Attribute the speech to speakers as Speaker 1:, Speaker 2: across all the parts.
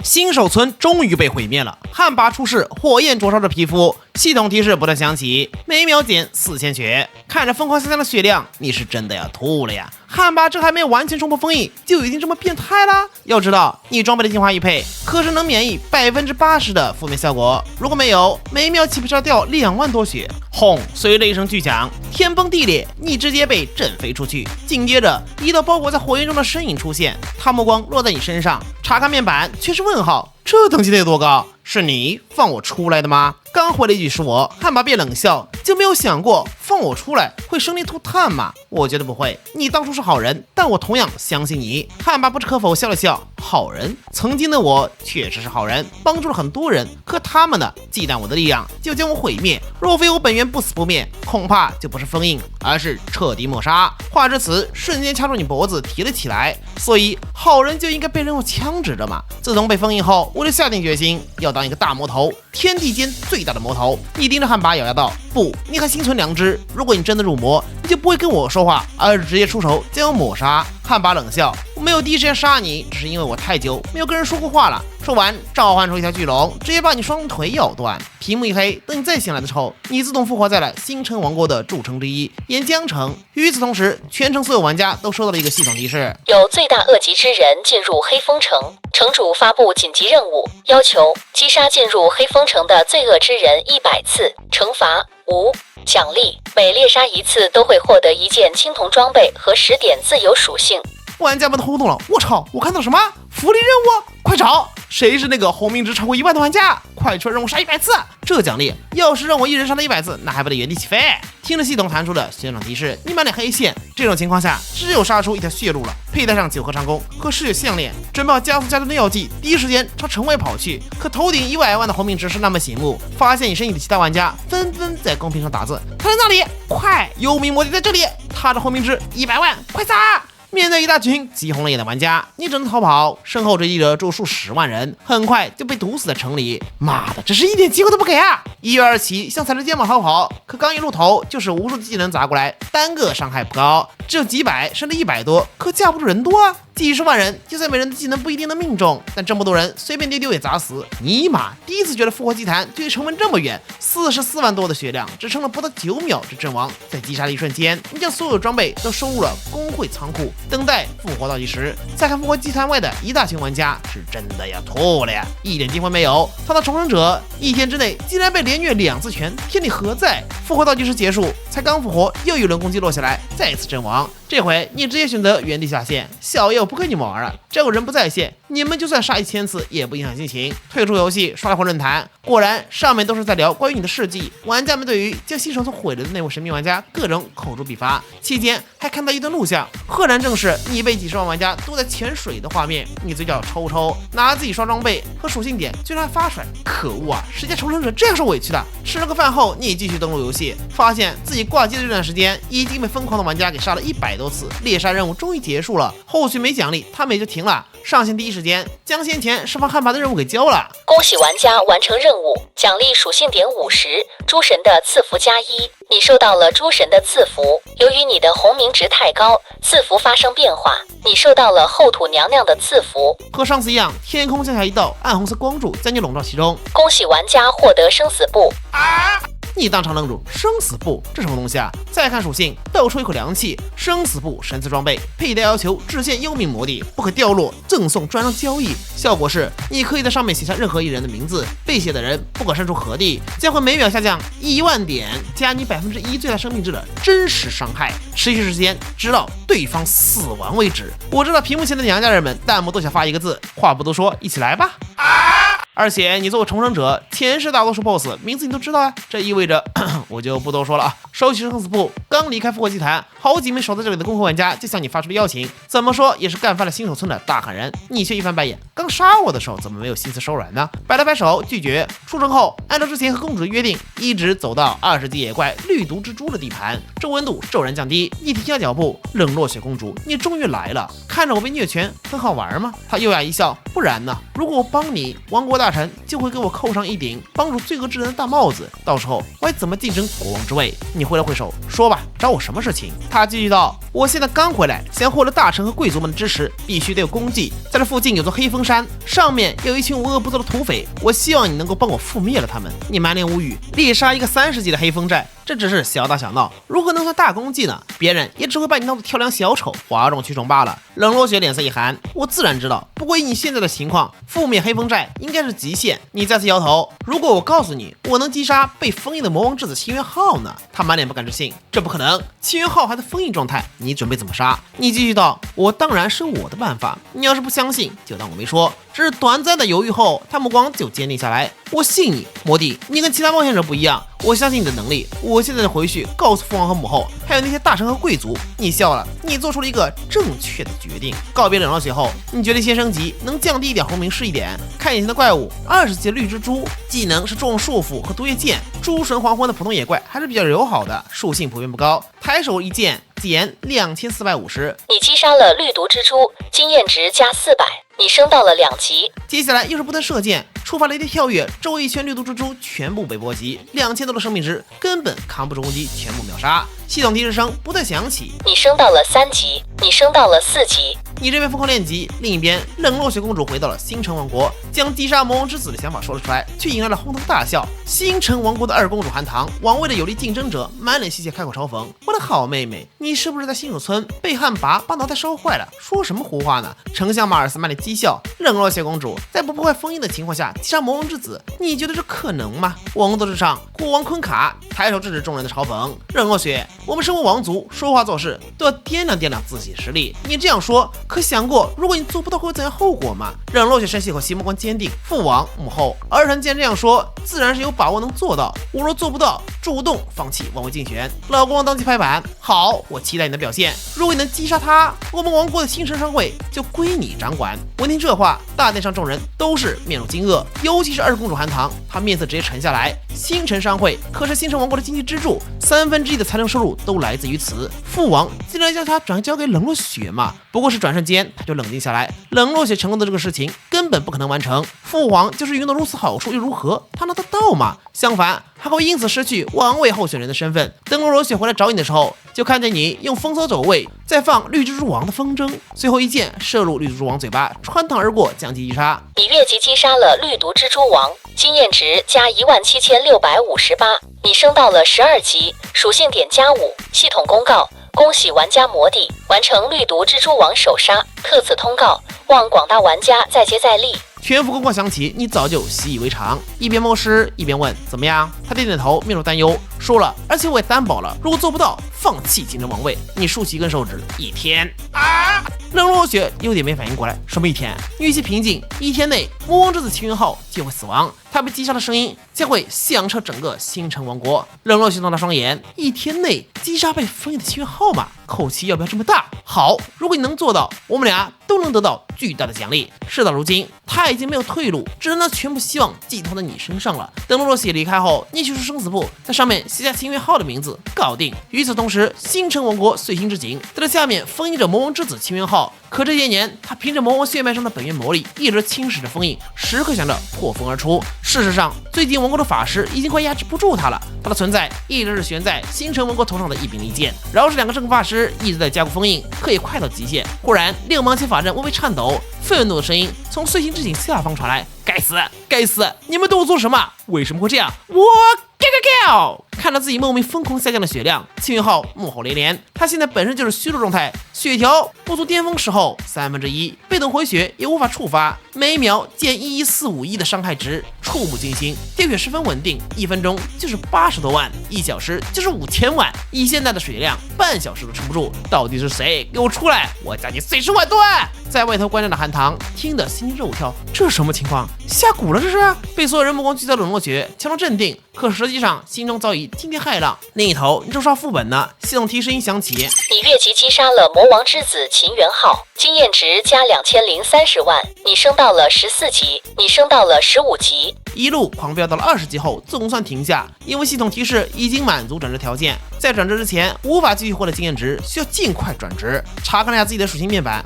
Speaker 1: 新手村终于被毁灭了，汉魃出世，火焰灼烧着皮肤，系统提示不断响起，每秒减4000血。看着疯狂下降的血量，你是真的要吐了呀！汉魃这还没有完全冲破封印，就已经这么变态啦！要知道，你装备的进化玉佩可是能免疫80%的负面效果，如果没有，每秒岂不是要掉2万多血？轰！随着一声巨响，天崩地裂，你直接被震飞出去。紧接着，一道包裹在火焰中的身影出现，他目光落在你身上，查看面板却是问号。这等级得有多高？是你放我出来的吗？刚回了一句是我，汉魃便冷笑，就没有想过放我出来会生灵涂炭吗？我觉得不会，你当初是好人，但我同样相信你。汉魃不知可否笑了笑，好人？曾经的我确实是好人，帮助了很多人，可他们呢，忌惮我的力量，就将我毁灭。若非我本源不死不灭，恐怕就不是封印，而是彻底抹杀。话至此，瞬间掐住你脖子提了起来。所以好人就应该被人用枪指着嘛。自从被封印后，我就下定决心要当一个大魔头，天地间最大的魔头。你盯着汉魃咬牙道：不，你还心存良知，如果你真的入魔，你就不会跟我说话，而是直接出手将我抹杀。汉魃冷笑，我没有第一时间杀你，只是因为我太久没有跟人说过话了。说完，召唤出一条巨龙，直接把你双腿咬断。屏幕一黑，等你再醒来的时候，你自动复活在了星辰王国的筑城之一岩浆城。与此同时，全城所有玩家都收到了一个系统提示：
Speaker 2: 有罪大恶极之人进入黑风城，城主发布紧急任务，要求击杀进入黑风城的罪恶之人100次，惩罚无。奖励每猎杀1次都会获得1件青铜装备和10点自由属性。
Speaker 1: 玩家们都轰动了，我操！我看到什么福利任务？快找！谁是那个红名值超过1万的玩家？快出来让我杀100次！这奖励要是让我一人杀了100次，那还不得原地起飞？听着系统弹出的悬赏提示，你满脸黑线。这种情况下，只有杀出一条血路了。佩戴上9颗长弓和嗜血项链，准备好加速加的药剂，第一时间朝城外跑去。可头顶100万的红名值是那么醒目，发现你身影的其他玩家纷纷在公屏上打字：他在那里，快！幽冥魔帝在这里，他的红名值100万，快杀！面对一大群急红了眼的玩家，你只能逃跑，身后追击者住数10万人，很快就被毒死在城里。妈的，这是一点机会都不给啊！一跃而起，想踩着肩膀逃跑，可刚一露头，就是无数的技能砸过来，单个伤害不高，只有几百甚至100多，可架不住人多啊！几十万人，就算每人的技能不一定能命中，但这么多人随便丢丢也砸死。尼玛，第一次觉得复活祭坛距离城门这么远，44万多的血量，只撑了不到9秒之阵亡。在击杀的一瞬间，你将所有装备都收入了工会仓库，等待复活倒计时。再看复活祭坛外的一大群玩家，是真的要吐了呀！一点机会没有，他的重生者1天之内竟然被连虐2次拳，天理何在？复活倒计时结束，才刚复活，又一轮攻击落下来，再次阵亡。这回你直接选择原地下线，小爷我不跟你们玩了，只要人不在线，你们就算杀1000次也不影响心情。退出游戏，刷了会论坛，果然上面都是在聊关于你的事迹。玩家们对于将新手村毁了的那位神秘玩家各种口诛笔伐，期间还看到一段录像，赫然正是你被几十万玩家都在潜水的画面。你嘴角抽抽，拿自己刷装备和属性点，居然还发出来，可恶啊！谁家重生者这样受委屈的？吃了个饭后，你继续登录游戏，发现自己挂机的这段时间已经被疯狂的玩家给杀了100多次，猎杀任务终于结束了，后续没奖励，他们也就停了。上线第一时间将先前释放汉魃的任务给交了。
Speaker 2: 恭喜玩家完成任务，奖励属性点50，诸神的赐福+1。你收到了诸神的赐福，由于你的红名值太高，赐福发生变化，你收到了后土娘娘的赐福。
Speaker 1: 和上次一样，天空降下一道暗红色光柱，将你笼罩其中。
Speaker 2: 恭喜玩家获得生死簿。
Speaker 1: 你当场愣住，生死簿这什么东西啊？再看属性，倒抽一口凉气。生死簿神赐装备，佩戴要求只限幽冥魔帝，不可掉落，赠送专让交易。效果是你可以在上面写下任何一人的名字，被写的人不可伸出何地，将会每秒下降1万点，加你1%最大生命值的真实伤害，持续时间直到对方死亡为止。我知道屏幕前的娘家人们弹幕都想发一个字，话不多说，一起来吧！而且你作为重生者，前世大多数 BOSS 名字你都知道啊，这意味着我就不多说了啊。收起生死簿，刚离开复活祭坛，好几名守在这里的公会玩家就向你发出了邀请，怎么说也是干翻了新手村的大狠人。你却一翻白眼，刚杀我的时候怎么没有心思手软呢？摆了摆手拒绝。出城后，按照之前和公主的约定，一直走到20级野怪绿毒蜘蛛的地盘，这温度骤然降低，一停下脚步，冷落雪公主，你终于来了，看着我被虐拳很好玩吗？她优雅一笑，不然呢？如果我帮你，王国大臣就会给我扣上一顶帮助罪恶之人的大帽子，到时候我还怎么竞争国王之位？你挥了挥手，说吧，找我什么事情？他继续道：我现在刚回来，想获得大臣和贵族们的支持，必须得有功绩。在这附近有座黑风山，上面有一群无恶不作的土匪，我希望你能够帮我覆灭了他们。你满脸无语，猎杀一个30级的黑风寨，这只是小打小闹，如何能算大功绩呢？别人也只会把你当做跳梁小丑，哗众取宠罢了。冷落雪脸色一寒，我自然知道，不过以你现在的情况，覆灭黑风寨应该是极限。你再次摇头，如果我告诉你我能击杀被封印的魔王之子清源浩呢？他满脸不敢置信，这不可能，清源浩还在封印状态，你准备怎么杀？你继续道，我当然是我的办法，你要是不相信，就当我没说。只是短暂的犹豫后，他目光就坚定下来。我信你，魔帝，你跟其他冒险者不一样，我相信你的能力。我现在就回去告诉父王和母后，还有那些大臣和贵族。你笑了，你做出了一个正确的决定。告别冷落雪后，你决定先升级，能降低一点红名是一点。看眼前的怪物，20级的绿蜘蛛，技能是重束缚和毒液剑。诸神黄昏的普通野怪还是比较友好的，属性普遍不高。抬手一剑，减2450。
Speaker 2: 你击杀了绿毒蜘蛛，经验值加400。你升到了2级，
Speaker 1: 接下来又是不断射箭，触发雷霆跳跃，周围一圈绿毒蜘蛛全部被波及，2000多的生命值根本扛不住攻击，全部秒杀。系统提示声不断响起，
Speaker 2: 你升到了3级，你升到了4级。
Speaker 1: 你这边疯狂练级，另一边冷落雪公主回到了星辰王国，将击杀魔王之子的想法说了出来，却引来了哄堂大笑。星辰王国的二公主韩唐，王位的有力竞争者，满脸戏谑开口嘲讽：我的好妹妹，你是不是在新手村被旱魃把脑袋烧坏了？说什么胡话呢？丞相马尔斯满脸讥笑。冷落雪公主在不破坏封印的情况下击杀魔王之子，你觉得这可能吗？王座之上，国王昆卡抬手制止众人的嘲讽。冷落雪，我们身为王族，说话做事都要掂量掂量自己实力。你这样说，可想过如果你做不到会有怎样后果吗？冷落雪深吸口气，目光坚定。父王母后，儿臣既然这样说，自然是有把握能做到。我若做不到，主动放弃王位竞选。老国王当即拍板，好，我期待你的表现。如果你能击杀他，我们王国的星辰商会就归你掌管。闻听这话，大殿上众人都是面露惊愕，尤其是二公主韩唐，她面色直接沉下来。星辰商会可是星辰王国的经济支柱，1/3的财政收入都来自于此。父王竟然将他转交给冷落雪嘛？不过是转瞬间，他就冷静下来。冷落雪成功的这个事情根本不可能完成，父王就是拥有如此好处又如何？他拿得到吗？相反，还会因此失去王位候选人的身份。等冷落雪回来找你的时候，就看见你用风骚走位，再放绿蜘蛛王的风筝，随后一剑射入绿蜘蛛王嘴巴，穿膛而过，将其击杀。
Speaker 2: 你越级击杀了绿毒蜘蛛王，经验值加17658。你升到了12级，属性点加5。系统公告：恭喜玩家魔帝完成绿毒蜘蛛王首杀。特此通告，望广大玩家再接再厉。
Speaker 1: 全副公告响起，你早就习以为常。一边默诗一边问怎么样，他点点头，面露担忧，说了，而且我也担保了，如果做不到，放弃竞争王位。你竖起一根手指，1天啊！冷落雪有点没反应过来，什么1天？语气平静，1天内魔王之子秦云浩就会死亡，他被击杀的声音将会响彻整个星辰王国。冷落雪瞪大双眼，1天内击杀被封印的秦云浩吗？口气要不要这么大？好，如果你能做到，我们俩都能得到巨大的奖励。事到如今，他已经没有退路，只能将全部希望寄托在你身上了。等冷落雪离开后，你取出生死簿，在上面写下秦云浩的名字，搞定。与此同时，星辰王国碎星之井在这下面封印着魔王之子秦云浩。可这些年，他凭着魔王血脉上的本源魔力，一直侵蚀着封印，时刻想着破封而出。事实上，最近王国的法师已经快压制不住他了，他的存在一直是悬在星辰王国头上的一柄利剑。饶是2个正法师一直在加固封印，可以快到极限。忽然，令芒奇法阵微微颤抖，愤怒的声音从碎星之井下方传来：“该死，该死！你们对我做什么？为什么会这样？我看着自己莫名疯狂下降的血量，秦云浩怒吼连连。他现在本身就是虚弱状态，血条不足巅峰时候1/3，被动回血也无法触发，每秒减11451的伤害值，触目惊心。掉血十分稳定，1分钟就是80多万，1小时就是5000万。以现在的血量，半小时都撑不住。到底是谁？给我出来！我将你碎尸万段！在外头观战的韩唐听得心惊肉跳，这是什么情况？下蛊了这是？被所有人目光聚焦的冷落雪强装镇定，可实际上心中早已惊天骇浪。另一头，你正刷副本呢，系统提示音响起：
Speaker 2: 你越级击杀了魔王之子秦元浩，经验值加2030万。你升到了14级，你升到了15级。
Speaker 1: 一路狂飙到了20级后，总算停下，因为系统提示已经满足转职条件，在转职之前无法继续获得经验值，需要尽快转职。查看了下自己的属性面板，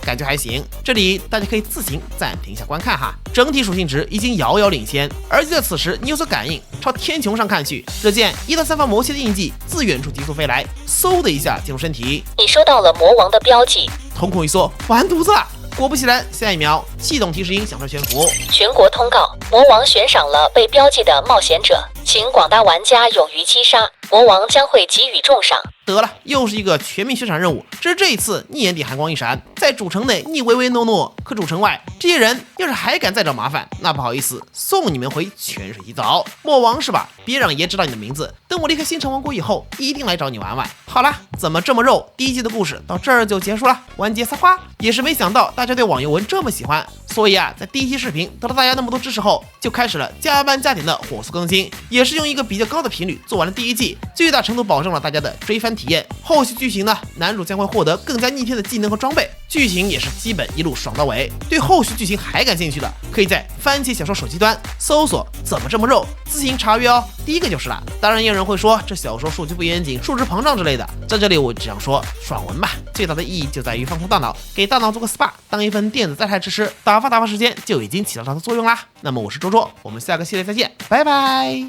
Speaker 1: 感觉还行。这里大家可以自行暂停一下观看哈。整体属性值已经遥遥领先，而就在此时，你有所感应，朝天穹上看去，只见一道散发魔气的印记自远处急速飞来，嗖的一下进入身体。
Speaker 2: 你收到了魔王的标记，
Speaker 1: 瞳孔一缩，完犊子了！果不其然，下一秒，系统提示音响彻全服。
Speaker 2: 全国通告：魔王悬赏了被标记的冒险者，请广大玩家勇于击杀，魔王将会给予重赏。
Speaker 1: 得了，又是一个全民悬赏任务。只是这一次，你眼底寒光一闪，在主城内你唯唯诺诺，可主城外这些人要是还敢再找麻烦，那不好意思，送你们回泉水洗澡。魔王是吧？别让爷知道你的名字，等我离开星辰王国以后，一定来找你玩玩。好啦，怎么这么肉？第1季的故事到这儿就结束了，完结撒花。也是没想到大家对网游文这么喜欢，所以在第1期视频得到大家那么多支持后，就开始了加班加点的火速更新，也是用一个比较高的频率做完了第1季，最大程度保证了大家的追番体验。后续剧情呢，男主将会获得更加逆天的技能和装备，剧情也是基本一路爽到尾。对后续剧情还感兴趣的，可以在番茄小说手机端搜索怎么这么肉，自行查阅哦。第一个就是了。当然也有人会说这小说数据不严谨，数值膨胀之类的，在这里我只想说爽文吧，最大的意义就在于放松大脑，给大脑做个 SPA， 当一份电子灾害吃吃，打发时间就已经起到它的作用啦。那么我是周周，我们下个系列再见，拜拜。